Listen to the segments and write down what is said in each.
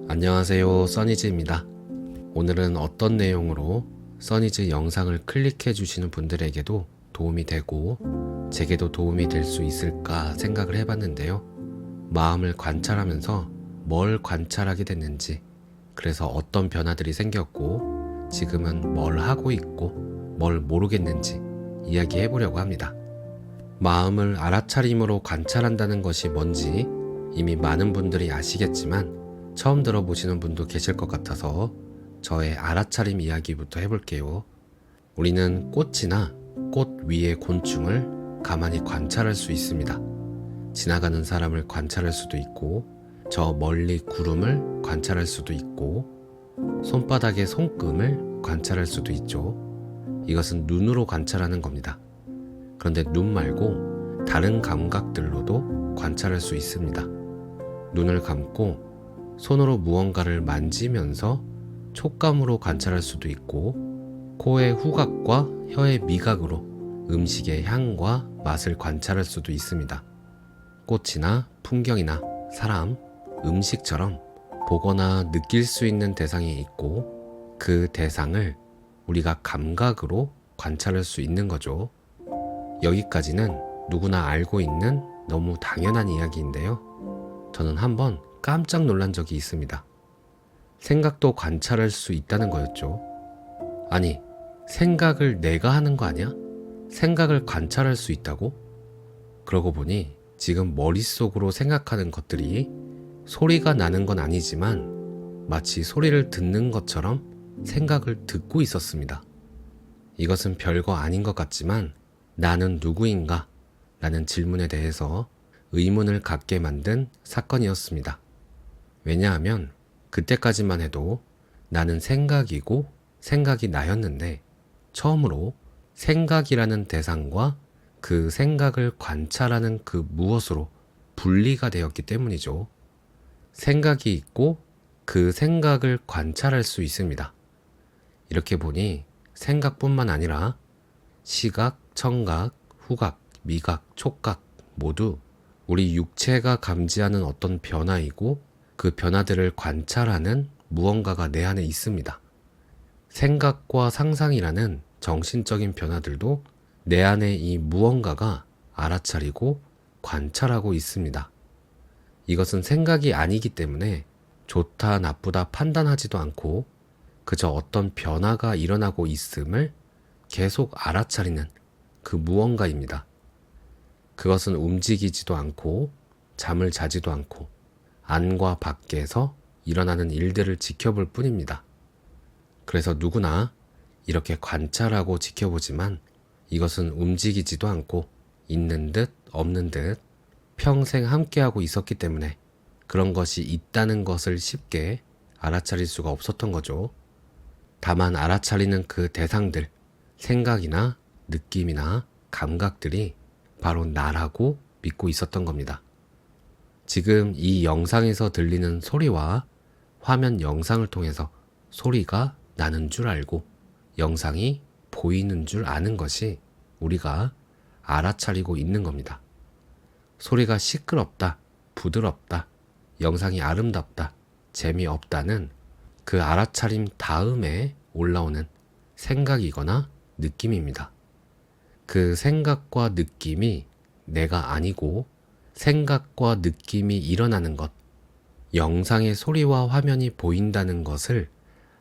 안녕하세요, 써니즈입니다. 오늘은 어떤 내용으로 써니즈 영상을 클릭해 주시는 분들에게도 도움이 되고 제게도 도움이 될 수 있을까 생각을 해봤는데요. 마음을 관찰하면서 뭘 관찰하게 됐는지, 그래서 어떤 변화들이 생겼고 지금은 뭘 하고 있고 뭘 모르겠는지 이야기해 보려고 합니다. 마음을 알아차림으로 관찰한다는 것이 뭔지 이미 많은 분들이 아시겠지만 처음 들어보시는 분도 계실 것 같아서 저의 알아차림 이야기부터 해볼게요. 우리는 꽃이나 꽃 위의 곤충을 가만히 관찰할 수 있습니다. 지나가는 사람을 관찰할 수도 있고, 저 멀리 구름을 관찰할 수도 있고, 손바닥의 손금을 관찰할 수도 있죠. 이것은 눈으로 관찰하는 겁니다. 그런데 눈 말고 다른 감각들로도 관찰할 수 있습니다. 눈을 감고 손으로 무언가를 만지면서 촉감으로 관찰할 수도 있고, 코의 후각과 혀의 미각으로 음식의 향과 맛을 관찰할 수도 있습니다. 꽃이나 풍경이나 사람, 음식처럼 보거나 느낄 수 있는 대상이 있고, 그 대상을 우리가 감각으로 관찰할 수 있는 거죠. 여기까지는 누구나 알고 있는 너무 당연한 이야기인데요. 저는 한번 깜짝 놀란 적이 있습니다. 생각도 관찰할 수 있다는 거였죠. 아니, 생각을 내가 하는 거 아니야? 생각을 관찰할 수 있다고? 그러고 보니 지금 머릿속으로 생각하는 것들이 소리가 나는 건 아니지만 마치 소리를 듣는 것처럼 생각을 듣고 있었습니다. 이것은 별거 아닌 것 같지만 나는 누구인가? 라는 질문에 대해서 의문을 갖게 만든 사건이었습니다. 왜냐하면 그때까지만 해도 나는 생각이고 생각이 나였는데 처음으로 생각이라는 대상과 그 생각을 관찰하는 그 무엇으로 분리가 되었기 때문이죠. 생각이 있고 그 생각을 관찰할 수 있습니다. 이렇게 보니 생각뿐만 아니라 시각, 청각, 후각, 미각, 촉각 모두 우리 육체가 감지하는 어떤 변화이고 그 변화들을 관찰하는 무언가가 내 안에 있습니다. 생각과 상상이라는 정신적인 변화들도 내 안에 이 무언가가 알아차리고 관찰하고 있습니다. 이것은 생각이 아니기 때문에 좋다 나쁘다 판단하지도 않고 그저 어떤 변화가 일어나고 있음을 계속 알아차리는 그 무언가입니다. 그것은 움직이지도 않고 잠을 자지도 않고 안과 밖에서 일어나는 일들을 지켜볼 뿐입니다. 그래서 누구나 이렇게 관찰하고 지켜보지만 이것은 움직이지도 않고 있는 듯 없는 듯 평생 함께하고 있었기 때문에 그런 것이 있다는 것을 쉽게 알아차릴 수가 없었던 거죠. 다만 알아차리는 그 대상들, 생각이나 느낌이나 감각들이 바로 나라고 믿고 있었던 겁니다. 지금 이 영상에서 들리는 소리와 화면 영상을 통해서 소리가 나는 줄 알고 영상이 보이는 줄 아는 것이 우리가 알아차리고 있는 겁니다. 소리가 시끄럽다, 부드럽다, 영상이 아름답다, 재미없다는 그 알아차림 다음에 올라오는 생각이거나 느낌입니다. 그 생각과 느낌이 내가 아니고 생각과 느낌이 일어나는 것, 영상의 소리와 화면이 보인다는 것을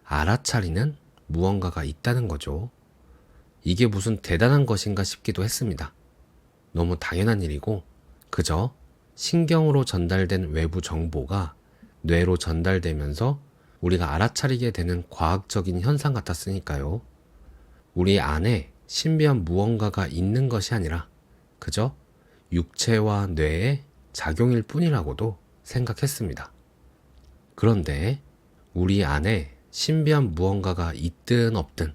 알아차리는 무언가가 있다는 거죠. 이게 무슨 대단한 것인가 싶기도 했습니다. 너무 당연한 일이고 그저 신경으로 전달된 외부 정보가 뇌로 전달되면서 우리가 알아차리게 되는 과학적인 현상 같았으니까요. 우리 안에 신비한 무언가가 있는 것이 아니라 그저 육체와 뇌의 작용일 뿐이라고도 생각했습니다. 그런데 우리 안에 신비한 무언가가 있든 없든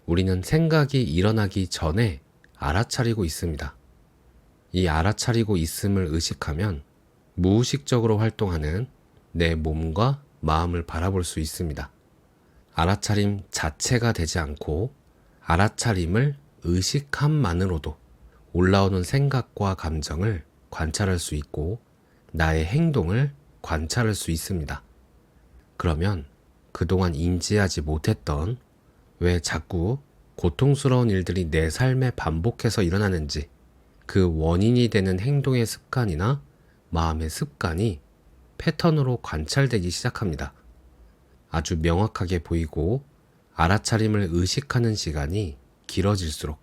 우리는 생각이 일어나기 전에 알아차리고 있습니다. 이 알아차리고 있음을 의식하면 무의식적으로 활동하는 내 몸과 마음을 바라볼 수 있습니다. 알아차림 자체가 되지 않고 알아차림을 의식함만으로도 올라오는 생각과 감정을 관찰할 수 있고 나의 행동을 관찰할 수 있습니다. 그러면 그동안 인지하지 못했던 왜 자꾸 고통스러운 일들이 내 삶에 반복해서 일어나는지 그 원인이 되는 행동의 습관이나 마음의 습관이 패턴으로 관찰되기 시작합니다. 아주 명확하게 보이고 알아차림을 의식하는 시간이 길어질수록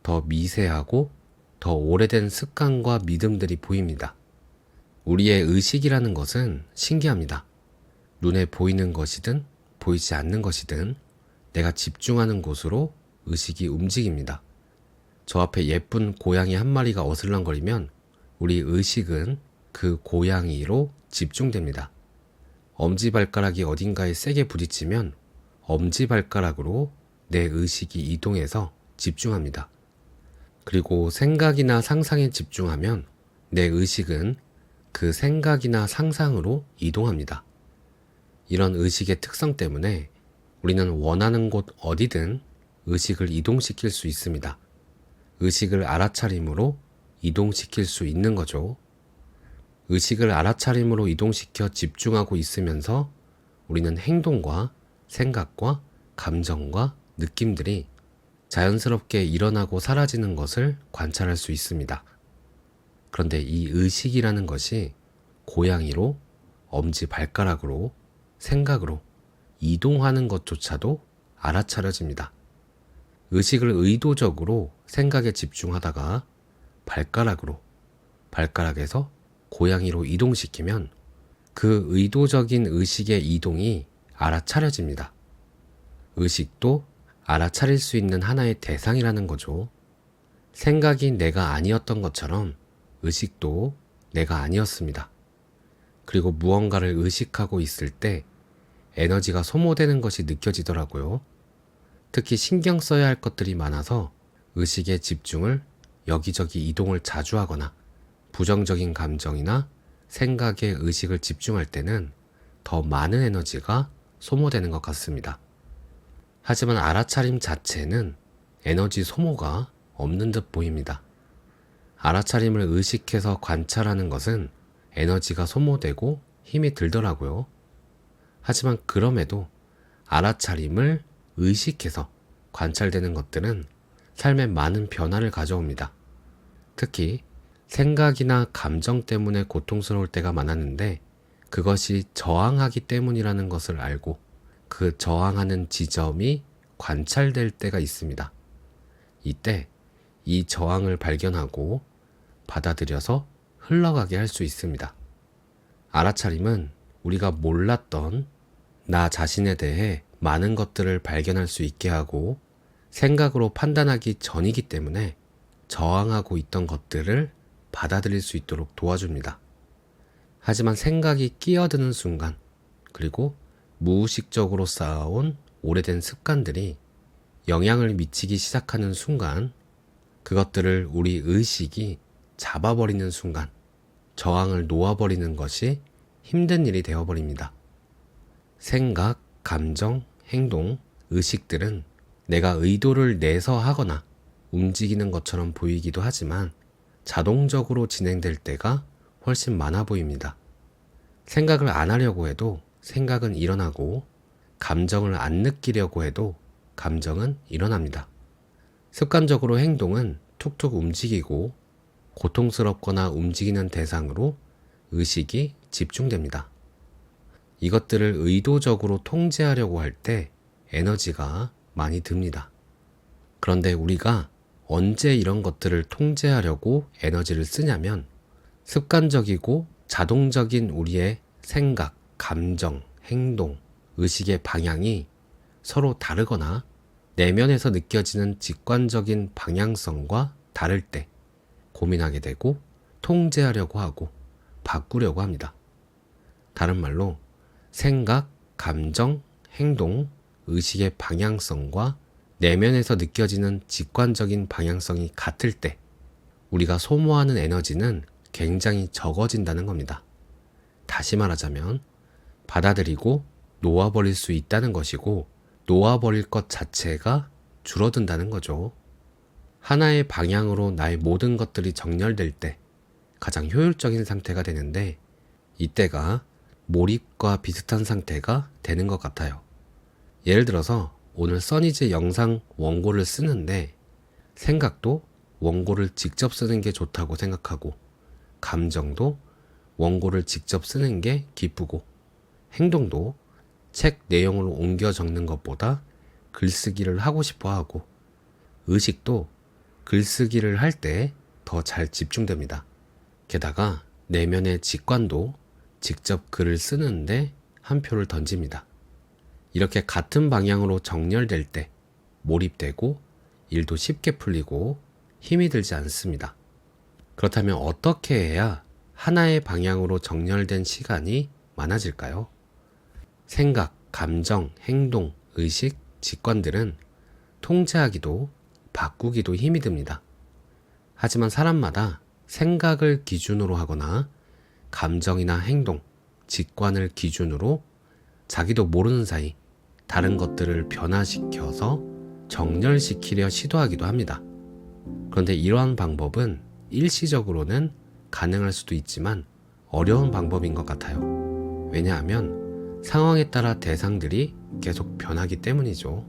더 미세하고 더 오래된 습관과 믿음들이 보입니다. 우리의 의식이라는 것은 신기합니다. 눈에 보이는 것이든 보이지 않는 것이든 내가 집중하는 곳으로 의식이 움직입니다. 저 앞에 예쁜 고양이 한 마리가 어슬렁거리면 우리 의식은 그 고양이로 집중됩니다. 엄지발가락이 어딘가에 세게 부딪히면 엄지발가락으로 내 의식이 이동해서 집중합니다. 그리고 생각이나 상상에 집중하면 내 의식은 그 생각이나 상상으로 이동합니다. 이런 의식의 특성 때문에 우리는 원하는 곳 어디든 의식을 이동시킬 수 있습니다. 의식을 알아차림으로 이동시킬 수 있는 거죠. 의식을 알아차림으로 이동시켜 집중하고 있으면서 우리는 행동과 생각과 감정과 느낌들이 자연스럽게 일어나고 사라지는 것을 관찰할 수 있습니다. 그런데 이 의식이라는 것이 고양이로, 엄지발가락으로, 생각으로 이동하는 것조차도 알아차려집니다. 의식을 의도적으로 생각에 집중하다가 발가락으로, 발가락에서 고양이로 이동시키면 그 의도적인 의식의 이동이 알아차려집니다. 의식도 알아차릴 수 있는 하나의 대상이라는 거죠. 생각이 내가 아니었던 것처럼 의식도 내가 아니었습니다. 그리고 무언가를 의식하고 있을 때 에너지가 소모되는 것이 느껴지더라고요. 특히 신경 써야 할 것들이 많아서 의식의 집중을 여기저기 이동을 자주 하거나 부정적인 감정이나 생각에 의식을 집중할 때는 더 많은 에너지가 소모되는 것 같습니다. 하지만 알아차림 자체는 에너지 소모가 없는 듯 보입니다. 알아차림을 의식해서 관찰하는 것은 에너지가 소모되고 힘이 들더라고요. 하지만 그럼에도 알아차림을 의식해서 관찰되는 것들은 삶에 많은 변화를 가져옵니다. 특히 생각이나 감정 때문에 고통스러울 때가 많았는데 그것이 저항하기 때문이라는 것을 알고 그 저항하는 지점이 관찰될 때가 있습니다. 이때 이 저항을 발견하고 받아들여서 흘러가게 할 수 있습니다. 알아차림은 우리가 몰랐던 나 자신에 대해 많은 것들을 발견할 수 있게 하고 생각으로 판단하기 전이기 때문에 저항하고 있던 것들을 받아들일 수 있도록 도와줍니다. 하지만 생각이 끼어드는 순간, 그리고 무의식적으로 쌓아온 오래된 습관들이 영향을 미치기 시작하는 순간, 그것들을 우리 의식이 잡아버리는 순간, 저항을 놓아버리는 것이 힘든 일이 되어버립니다. 생각, 감정, 행동, 의식들은 내가 의도를 내서 하거나 움직이는 것처럼 보이기도 하지만 자동적으로 진행될 때가 훨씬 많아 보입니다. 생각을 안 하려고 해도 생각은 일어나고 감정을 안 느끼려고 해도 감정은 일어납니다. 습관적으로 행동은 툭툭 움직이고 고통스럽거나 움직이는 대상으로 의식이 집중됩니다. 이것들을 의도적으로 통제하려고 할 때 에너지가 많이 듭니다. 그런데 우리가 언제 이런 것들을 통제하려고 에너지를 쓰냐면 습관적이고 자동적인 우리의 생각, 감정, 행동, 의식의 방향이 서로 다르거나 내면에서 느껴지는 직관적인 방향성과 다를 때 고민하게 되고 통제하려고 하고 바꾸려고 합니다. 다른 말로 생각, 감정, 행동, 의식의 방향성과 내면에서 느껴지는 직관적인 방향성이 같을 때 우리가 소모하는 에너지는 굉장히 적어진다는 겁니다. 다시 말하자면 받아들이고 놓아버릴 수 있다는 것이고 놓아버릴 것 자체가 줄어든다는 거죠. 하나의 방향으로 나의 모든 것들이 정렬될 때 가장 효율적인 상태가 되는데 이때가 몰입과 비슷한 상태가 되는 것 같아요. 예를 들어서 오늘 써니즈 영상 원고를 쓰는데 생각도 원고를 직접 쓰는 게 좋다고 생각하고 감정도 원고를 직접 쓰는 게 기쁘고 행동도 책 내용을 옮겨 적는 것보다 글쓰기를 하고 싶어 하고 의식도 글쓰기를 할 때 더 잘 집중됩니다. 게다가 내면의 직관도 직접 글을 쓰는데 한 표를 던집니다. 이렇게 같은 방향으로 정렬될 때 몰입되고 일도 쉽게 풀리고 힘이 들지 않습니다. 그렇다면 어떻게 해야 하나의 방향으로 정렬된 시간이 많아질까요? 생각, 감정, 행동, 의식, 직관들은 통제하기도 바꾸기도 힘이 듭니다. 하지만 사람마다 생각을 기준으로 하거나 감정이나 행동, 직관을 기준으로 자기도 모르는 사이 다른 것들을 변화시켜서 정렬시키려 시도하기도 합니다. 그런데 이러한 방법은 일시적으로는 가능할 수도 있지만 어려운 방법인 것 같아요. 왜냐하면 상황에 따라 대상들이 계속 변하기 때문이죠.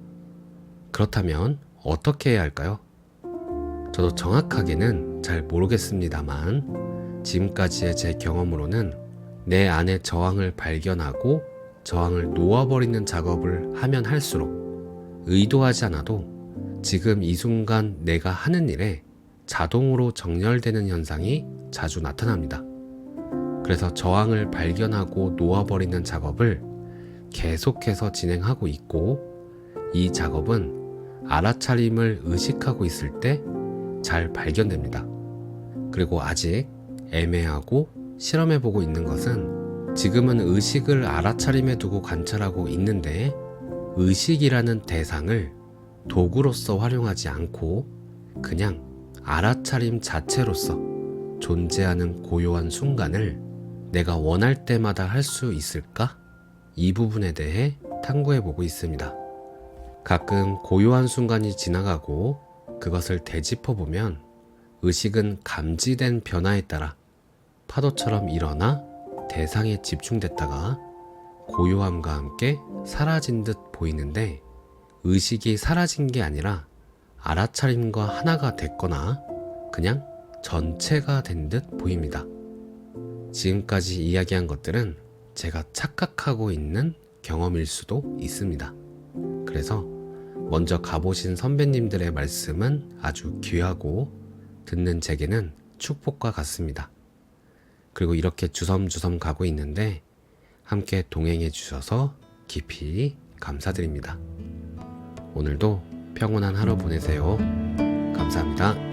그렇다면 어떻게 해야 할까요? 저도 정확하게는 잘 모르겠습니다만 지금까지의 제 경험으로는 내 안의 저항을 발견하고 저항을 놓아버리는 작업을 하면 할수록 의도하지 않아도 지금 이 순간 내가 하는 일에 자동으로 정렬되는 현상이 자주 나타납니다. 그래서 저항을 발견하고 놓아버리는 작업을 계속해서 진행하고 있고 이 작업은 알아차림을 의식하고 있을 때 잘 발견됩니다. 그리고 아직 애매하고 실험해보고 있는 것은 지금은 의식을 알아차림에 두고 관찰하고 있는데 의식이라는 대상을 도구로서 활용하지 않고 그냥 알아차림 자체로서 존재하는 고요한 순간을 내가 원할 때마다 할 수 있을까? 이 부분에 대해 탐구해보고 있습니다. 가끔 고요한 순간이 지나가고 그것을 되짚어보면 의식은 감지된 변화에 따라 파도처럼 일어나 대상에 집중됐다가 고요함과 함께 사라진 듯 보이는데 의식이 사라진 게 아니라 알아차림과 하나가 됐거나 그냥 전체가 된 듯 보입니다. 지금까지 이야기한 것들은 제가 착각하고 있는 경험일 수도 있습니다. 그래서 먼저 가보신 선배님들의 말씀은 아주 귀하고 듣는 제게는 축복과 같습니다. 그리고 이렇게 주섬주섬 가고 있는데 함께 동행해 주셔서 깊이 감사드립니다. 오늘도 평온한 하루 보내세요. 감사합니다.